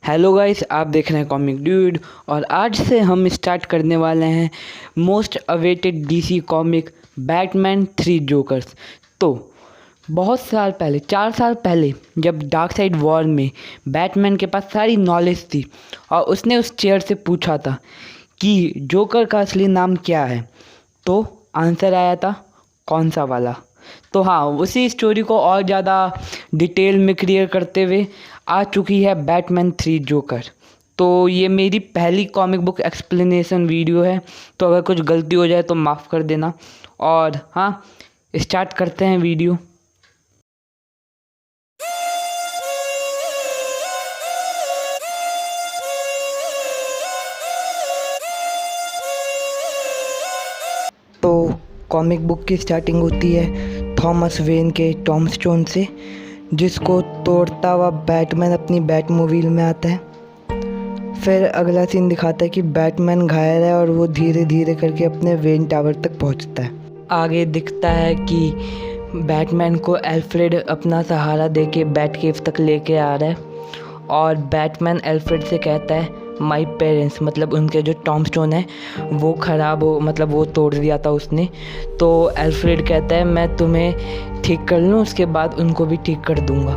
Hello guys, आप देख रहे हैं कॉमिक ड्यूड और आज से हम स्टार्ट करने वाले हैं most awaited DC comic Batman 3 jokers. तो बहुत साल पहले 4 साल पहले जब डार्क साइड वॉर में बैटमैन के पास सारी नॉलेज थी और उसने उस चेयर से पूछा था कि जोकर का असली नाम क्या है, तो आंसर आया था कौन सा वाला। तो हाँ, उसी स्टोरी को और ज़्यादा डिटेल में क्लियर करते हुए आ चुकी है बैटमैन 3 जोकर। तो ये मेरी पहली कॉमिक बुक एक्सप्लेनेशन वीडियो है, तो अगर कुछ गलती हो जाए तो माफ़ कर देना। और हाँ, स्टार्ट करते हैं वीडियो। तो कॉमिक बुक की स्टार्टिंग होती है थॉमस वेन के टॉम स्टोन से, जिसको तोड़ता हुआ बैटमैन अपनी बैटमोबाइल में आता है। फिर अगला सीन दिखाता है कि बैटमैन घायल है और वो धीरे धीरे करके अपने वेन टावर तक पहुंचता है। आगे दिखता है कि बैटमैन को एल्फ्रेड अपना सहारा देके बैट केव तक लेके आ रहा है और बैटमैन एल्फ्रेड से कहता है माई पेरेंट्स, मतलब उनके जो टॉम स्टोन है वो ख़राब हो, मतलब वो तोड़ दिया था उसने। तो एल्फ्रेड कहता है मैं तुम्हें ठीक कर लूँ, उसके बाद उनको भी ठीक कर दूँगा।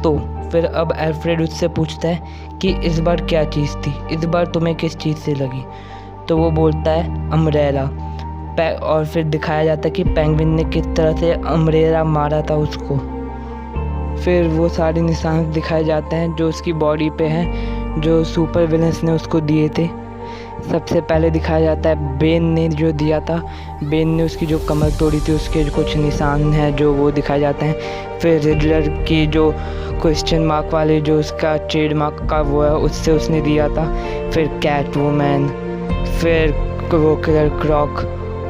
तो फिर अब एल्फ्रेड उससे पूछता है कि इस बार क्या चीज़ थी, इस बार तुम्हें किस चीज़ से लगी। तो वो बोलता है अम्ब्रेला। और फिर दिखाया जाता है कि पेंगुइन ने किस तरह से अम्ब्रेला मारा था उसको। फिर वो सारे निशान दिखाए जाते हैं जो उसकी बॉडी पे हैं, जो सुपर विलेंस ने उसको दिए थे। सबसे पहले दिखाया जाता है बेन ने जो दिया था, बेन ने उसकी जो कमर तोड़ी थी उसके कुछ निशान हैं जो वो दिखाए जाते हैं। फिर रिडलर की जो क्वेश्चन मार्क वाले जो उसका ट्रेडमार्क का वो है उससे उसने दिया था। फिर कैट वुमैन, फिर वो किलर क्रॉक,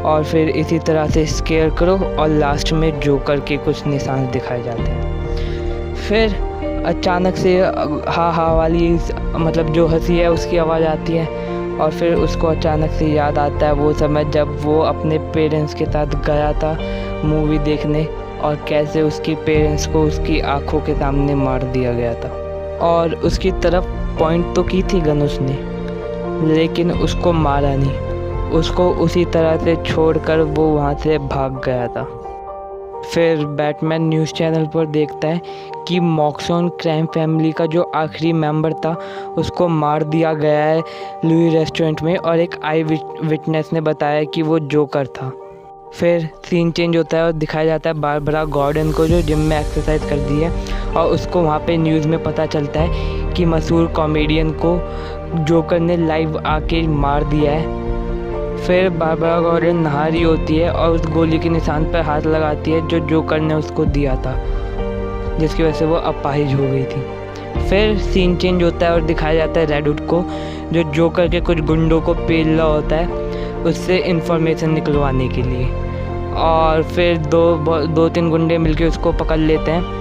और फिर इसी तरह से स्केयर करो, और लास्ट में जोकर के कुछ निशान दिखाए जाते हैं। फिर अचानक से हा हा वाली, मतलब जो हंसी है उसकी आवाज़ आती है और फिर उसको अचानक से याद आता है वो समय जब वो अपने पेरेंट्स के साथ गया था मूवी देखने और कैसे उसकी पेरेंट्स को उसकी आंखों के सामने मार दिया गया था। और उसकी तरफ पॉइंट तो की थी गन उसने, लेकिन उसको मारा नहीं, उसको उसी तरह से छोड़कर वो वहाँ से भाग गया था। फिर बैटमैन न्यूज़ चैनल पर देखता है कि मॉक्सॉन क्राइम फैमिली का जो आखिरी मेंबर था उसको मार दिया गया है लुई रेस्टोरेंट में, और एक आई विटनेस ने बताया कि वो जोकर था। फिर सीन चेंज होता है और दिखाया जाता है बारबरा गॉर्डन को जो जिम में एक्सरसाइज कर दी है, और उसको वहाँ पे न्यूज़ में पता चलता है कि मशहूर कॉमेडियन को जोकर ने लाइव आके मार दिया है। फिर बारबरा गॉर्डन नहा रही होती है और उस गोली के निशान पर हाथ लगाती है जो जोकर ने उसको दिया था, जिसकी वजह से वो अपाहिज हो गई थी। फिर सीन चेंज होता है और दिखाया जाता है रेडवुड को जो जोकर के कुछ गुंडों को पेल रहा होता है उससे इन्फॉर्मेशन निकलवाने के लिए। और फिर दो तीन गुंडे मिलके उसको पकड़ लेते हैं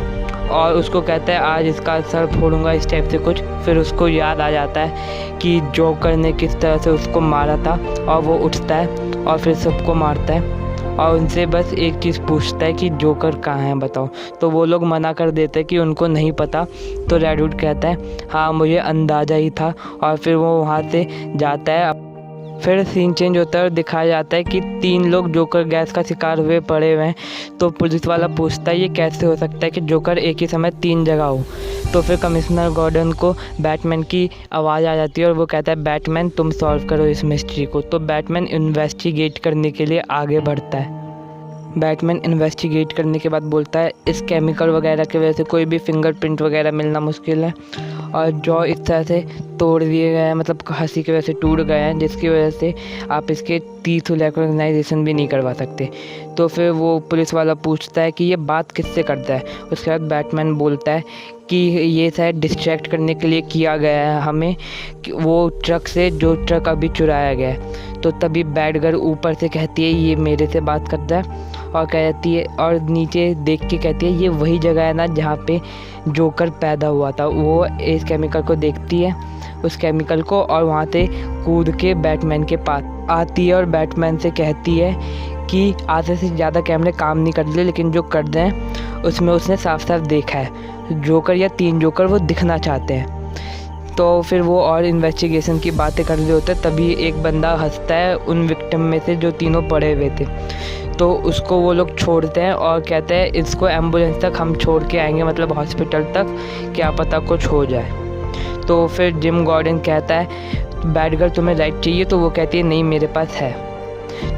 और उसको कहता है आज इसका सर फोड़ूंगा, इस टाइप से कुछ। फिर उसको याद आ जाता है कि जोकर ने किस तरह से उसको मारा था, और वो उठता है और फिर सबको मारता है और उनसे बस एक चीज़ पूछता है कि जोकर कहाँ है बताओ। तो वो लोग मना कर देते हैं कि उनको नहीं पता। तो रेडवुड कहता है हाँ मुझे अंदाज़ा ही था, और फिर वो वहाँ से जाता है। फिर सीन चेंज होता है और दिखाया जाता है कि 3 लोग जोकर गैस का शिकार हुए पड़े हुए हैं। तो पुलिस वाला पूछता है ये कैसे हो सकता है कि जोकर एक ही समय 3 जगह हो। तो फिर कमिश्नर गॉर्डन को बैटमैन की आवाज़ आ जाती है और वो कहता है बैटमैन तुम सॉल्व करो इस मिस्ट्री को। तो बैटमैन इन्वेस्टिगेट करने के लिए आगे बढ़ता है। बैटमैन इन्वेस्टिगेट करने के बाद बोलता है इस केमिकल वगैरह की वजह से कोई भी फिंगरप्रिंट वगैरह मिलना मुश्किल है, और जॉ इस तरह से तोड़ दिए गए हैं, मतलब हंसी की वजह से टूट गए हैं, जिसकी वजह से आप इसके टीथ रिकॉग्नाइजेशन भी नहीं करवा सकते। तो फिर वो पुलिस वाला पूछता है कि ये बात किससे करता है। उसके बाद बैटमैन बोलता है कि ये शायद डिस्ट्रैक्ट करने के लिए किया गया है हमें, कि वो ट्रक से जो ट्रक अभी चुराया गया है। तो तभी बैटगर्ल ऊपर से कहती है ये मेरे से बात करता है, और कहती है और नीचे देख के कहती है ये वही जगह है ना जहाँ पे जोकर पैदा हुआ था। वो इस केमिकल को देखती है, उस केमिकल को, और वहाँ से कूद के बैटमैन के पास आती है और बैटमैन से कहती है कि आधे से ज़्यादा कैमरे काम नहीं कर रहे, लेकिन जो कर रहे हैं उसमें उसने साफ साफ देखा है जोकर या 3 जोकर वो दिखना चाहते हैं। तो फिर वो और इन्वेस्टिगेशन की बातें कर रहे होते हैं, तभी एक बंदा हंसता है उन विक्टिम में से जो तीनों पड़े हुए थे। तो उसको वो लोग छोड़ते हैं और कहते हैं इसको एम्बुलेंस तक हम छोड़ के आएंगे, मतलब हॉस्पिटल तक, क्या पता कुछ हो जाए। तो फिर जिम गॉर्डन कहता है बैटगर्ल तुम्हें राइड चाहिए, तो वो कहती है नहीं मेरे पास है।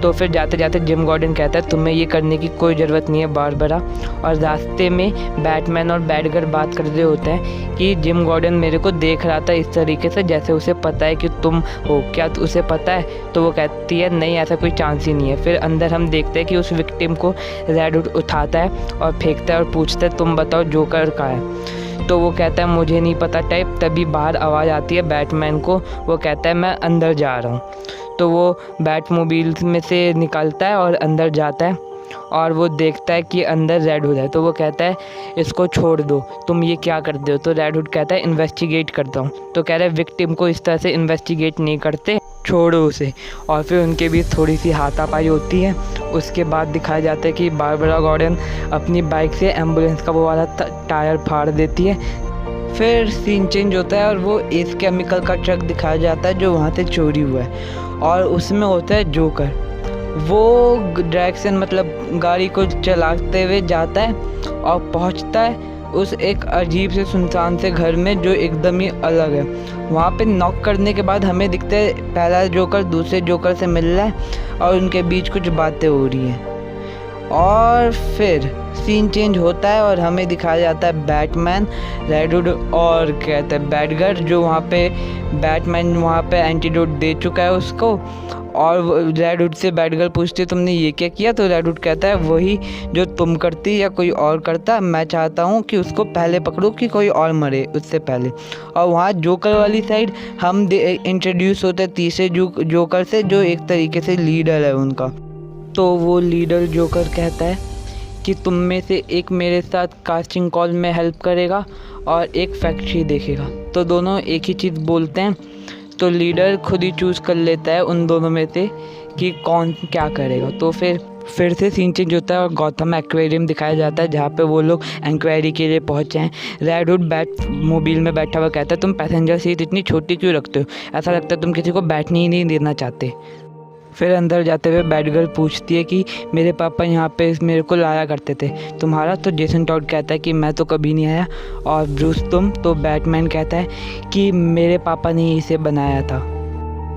तो फिर जाते जाते जिम गॉर्डन कहता है तुम्हें ये करने की कोई ज़रूरत नहीं है बारबरा। और रास्ते में बैटमैन और बैटगर्ल बात कर रहे होते हैं कि जिम गॉर्डन मेरे को देख रहा था इस तरीके से जैसे उसे पता है कि तुम हो, क्या उसे पता है? तो वो कहती है नहीं ऐसा कोई चांस ही नहीं है। फिर अंदर हम देखते हैं कि उस विक्टिम को रेड हुड उठाता है और फेंकता है और पूछता है तुम बताओ जोकर कहाँ है? तो वो कहता है मुझे नहीं पता टाइप। तभी बाहर आवाज़ आती है बैटमैन को, वो कहता है मैं अंदर जा रहा हूँ। तो वो बैटमोबाइल में से निकलता है और अंदर जाता है और वो देखता है कि अंदर रेड हुड है। तो वो कहता है इसको छोड़ दो, तुम ये क्या करते हो? तो रेड हुड कहता है इन्वेस्टिगेट करता हूँ। तो कह रहा है विक्टिम को इस तरह से इन्वेस्टिगेट नहीं करते, छोड़ो उसे। और फिर उनके बीच थोड़ी सी हाथापाई होती है। उसके बाद दिखाया जाता है कि बारबरा गॉर्डन अपनी बाइक से एम्बुलेंस का वो वाला टायर फाड़ देती है। फिर सीन चेंज होता है और वो एस केमिकल का ट्रक दिखाया जाता है जो वहाँ से चोरी हुआ है और उसमें होता है जोकर। वो डायरेक्शन मतलब गाड़ी को चलाते हुए जाता है और पहुँचता है उस एक अजीब से सुनसान से घर में जो एकदम ही अलग है। वहाँ पे नॉक करने के बाद हमें दिखता है पहला जोकर दूसरे जोकर से मिल रहा है और उनके बीच कुछ बातें हो रही हैं। और फिर सीन चेंज होता है और हमें दिखाया जाता है बैटमैन, रेड हुड और कहते हैं बैटगर्ल, जो वहाँ पे बैटमैन वहाँ पे एंटीडोट दे चुका है उसको। और रेड हुड से बैटगर्ल पूछती है तुमने ये क्या किया? तो रेड हुड कहता है वही जो तुम करती या कोई और करता, मैं चाहता हूँ कि उसको पहले पकड़ो कि कोई और मरे उससे पहले। और वहाँ जोकर वाली साइड हम इंट्रोड्यूस होते हैं तीसरे जोकर से जो एक तरीके से लीडर है उनका। तो वो लीडर जोकर कहता है कि तुम में से एक मेरे साथ कास्टिंग कॉल में हेल्प करेगा और एक फैक्ट्री देखेगा। तो दोनों एक ही चीज़ बोलते हैं। तो लीडर खुद ही चूज़ कर लेता है उन दोनों में से कि कौन क्या करेगा। तो फिर से सीन चेंज होता है और गौतम एक्वेरियम दिखाया जाता है जहाँ पे वो लोग इंक्वायरी के लिए पहुँचे हैं। रेड हुड बैट मोबाइल में बैठा हुआ कहता है तुम पैसेंजर सीट इतनी छोटी क्यों रखते हो? ऐसा लगता है तुम किसी को बैठने ही नहीं देना चाहते। फिर अंदर जाते हुए बैटगर्ल पूछती है कि मेरे पापा यहाँ पे मेरे को लाया करते थे, तुम्हारा? तो जेसन टॉड कहता है कि मैं तो कभी नहीं आया। और ब्रूस तुम? तो बैटमैन कहता है कि मेरे पापा ने इसे बनाया था।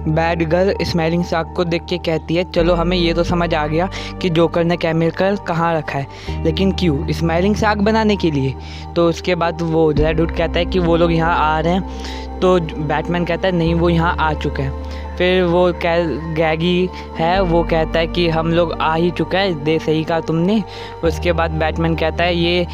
बैटगर्ल स्माइलिंग शार्क को देख के कहती है चलो हमें ये तो समझ आ गया कि जोकर ने केमिकल कहाँ रखा है, लेकिन क्यों? स्माइलिंग शार्क बनाने के लिए। तो उसके बाद वो रेड हुड कहता है कि वो लोग यहाँ आ रहे हैं। तो बैटमैन कहता है नहीं वो यहाँ आ चुके हैं। फिर वो गैगी है वो कहता है कि हम लोग आ ही चुका है, दे सही कहा तुमने। उसके बाद बैटमैन कहता है ये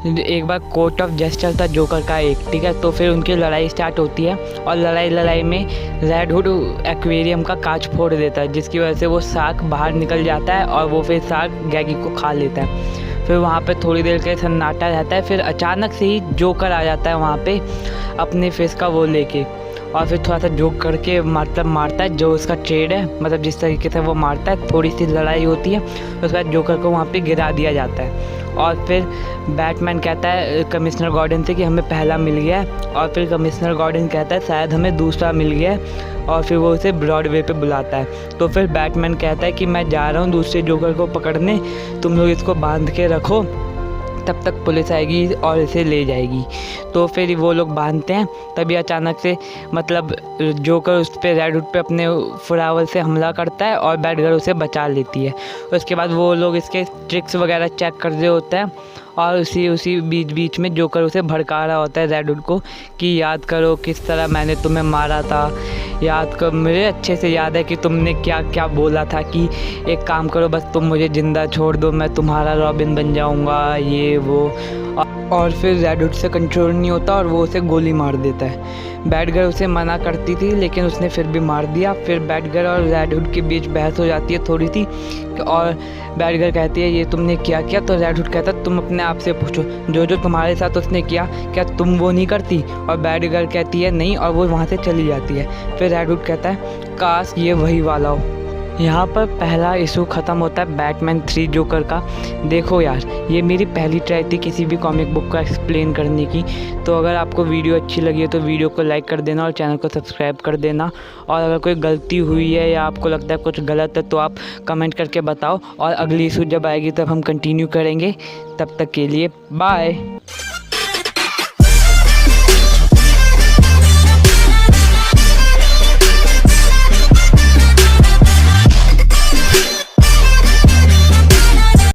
एक बार कोर्ट ऑफ जस्टिस था जोकर का एक, ठीक है। तो फिर उनकी लड़ाई स्टार्ट होती है और लड़ाई में रेड हुड एक्वेरियम का कांच फोड़ देता है जिसकी वजह से वो शार्क बाहर निकल जाता है और वो फिर शार्क गैगी को खा लेता है। फिर वहाँ पे थोड़ी देर के सन्नाटा रहता है। फिर अचानक से ही जोकर आ जाता है वहाँ पे अपने फेस का वो लेके और फिर थोड़ा सा जोक करके मतलब मारता है जो उसका ट्रेड है, मतलब जिस तरीके से वो मारता है। थोड़ी सी लड़ाई होती है, उसके बाद जोकर को वहाँ पे गिरा दिया जाता है। और फिर बैटमैन कहता है कमिश्नर गॉर्डन से कि हमें पहला मिल गया है। और फिर कमिश्नर गॉर्डन कहता है शायद हमें दूसरा मिल गया है। और फिर वो उसे ब्रॉडवे पे बुलाता है। तो फिर बैटमैन कहता है कि मैं जा रहा हूँ दूसरे जोकर को पकड़ने, तुम लोग इसको बांध के रखो, तब तक पुलिस आएगी और इसे ले जाएगी। तो फिर वो लोग बांधते हैं। तभी अचानक से मतलब जोकर उस पर रेड हुड पे अपने फ्लावर से हमला करता है और बैटगर्ल उसे बचा लेती है। उसके बाद वो लोग इसके ट्रिक्स वगैरह चेक कर रहे होते हैं और उसी बीच में जोकर उसे भड़का रहा होता है रेड हुड को कि याद करो किस तरह मैंने तुम्हें मारा था, याद करो। मुझे अच्छे से याद है कि तुमने क्या क्या बोला था कि एक काम करो बस तुम मुझे ज़िंदा छोड़ दो, मैं तुम्हारा रॉबिन बन जाऊंगा, ये वो। और फिर रेड हुड से कंट्रोल नहीं होता और वो उसे गोली मार देता है। बैटगर्ल उसे मना करती थी लेकिन उसने फिर भी मार दिया। फिर बैटगर्ल और रेड हुड के बीच बहस हो जाती है थोड़ी सी और बैटगर्ल कहती है ये तुमने क्या किया? तो रेड हुड कहता है तुम अपने आप से पूछो, जो तुम्हारे साथ उसने किया क्या तुम वो नहीं करती? और बैटगर्ल कहती है नहीं और वो वहाँ से चली जाती है। फिर रेड हुड कहता है काश ये वही वाला हो यहाँ पर पहला इशू ख़त्म होता है बैटमैन 3 जोकर का। देखो यार, ये मेरी पहली ट्राई थी किसी भी कॉमिक बुक का एक्सप्लेन करने की। तो अगर आपको वीडियो अच्छी लगी है तो वीडियो को लाइक कर देना और चैनल को सब्सक्राइब कर देना। और अगर कोई गलती हुई है या आपको लगता है कुछ गलत है तो आप कमेंट करके बताओ, और अगली इशू जब आएगी तब हम कंटिन्यू करेंगे। तब तक के लिए बाय।